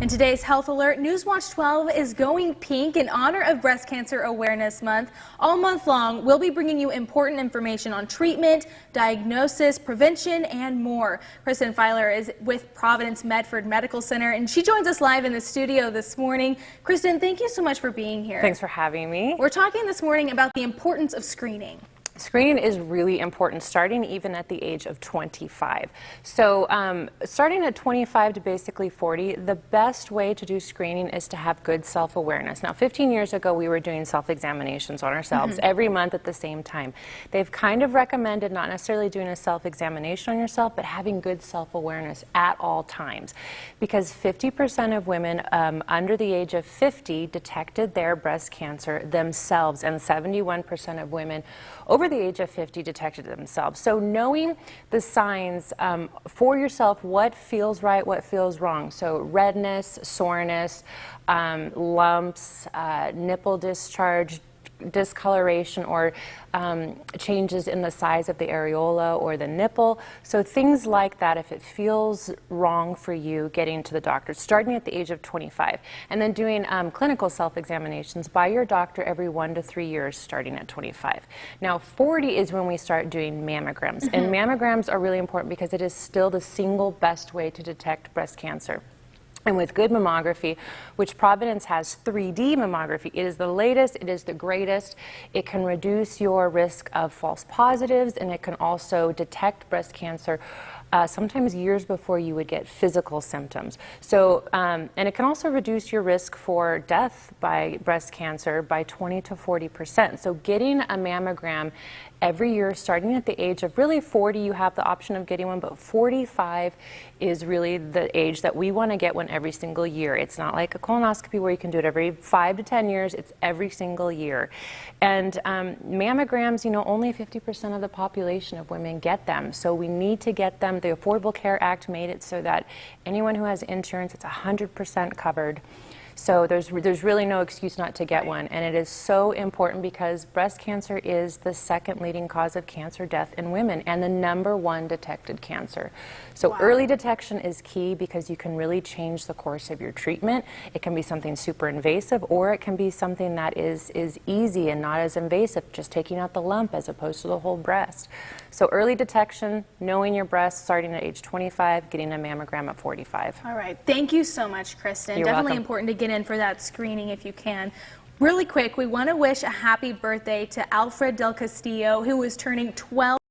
In today's Health Alert, Newswatch 12 is going pink in honor of Breast Cancer Awareness Month. All month long, we'll be bringing you important information on treatment, diagnosis, prevention, and more. Kristen Filer is with Providence Medford Medical Center, and she joins us live in the studio this morning. Kristen, thank you so much for being here. Thanks for having me. We're talking this morning about the importance of screening. Screening is really important, starting even at the age of 25. So starting at 25 to basically 40, the best way to do screening is to have good self-awareness. Now, 15 years ago, we were doing self-examinations on ourselves every month at the same time. They've kind of recommended not necessarily doing a self-examination on yourself, but having good self-awareness at all times. Because 50% of women under the age of 50 detected their breast cancer themselves, and 71% of women over the age of 50 detected it themselves. So knowing the signs for yourself, what feels right, what feels wrong. So redness, soreness, lumps, nipple discharge, discoloration, or changes in the size of the areola or the nipple. So things like that, if it feels wrong for you, getting to the doctor, starting at the age of 25, and then doing clinical self-examinations by your doctor every 1 to 3 years, starting at 25. Now, 40 is when we start doing mammograms, and mammograms are really important because it is still the single best way to detect breast cancer. And with good mammography, which Providence has 3D mammography, it is the latest, it is the greatest. It can reduce your risk of false positives, and it can also detect breast cancer sometimes years before you would get physical symptoms. So, and it can also reduce your risk for death by breast cancer by 20 to 40%. So getting a mammogram every year, starting at the age of really 40, you have the option of getting one, but 45 is really the age that we want to get one every single year. It's not like a colonoscopy where you can do it every 5 to 10 years, it's every single year. And mammograms, you know, only 50% of the population of women get them, so we need to get them. The Affordable Care Act made it so that anyone who has insurance, it's 100% covered. So there's really no excuse not to get one, and it is so important because breast cancer is the second leading cause of cancer death in women and the #1 detected cancer. So early detection is key because you can really change the course of your treatment. It can be something super invasive, or it can be something that is easy and not as invasive, just taking out the lump as opposed to the whole breast. So early detection, knowing your breast, starting at age 25, getting a mammogram at 45. All right, thank you so much, Kristen. You're Definitely welcome. important to get in for that screening if you can. Really quick, we want to wish a happy birthday to Alfred Del Castillo, who is turning 12.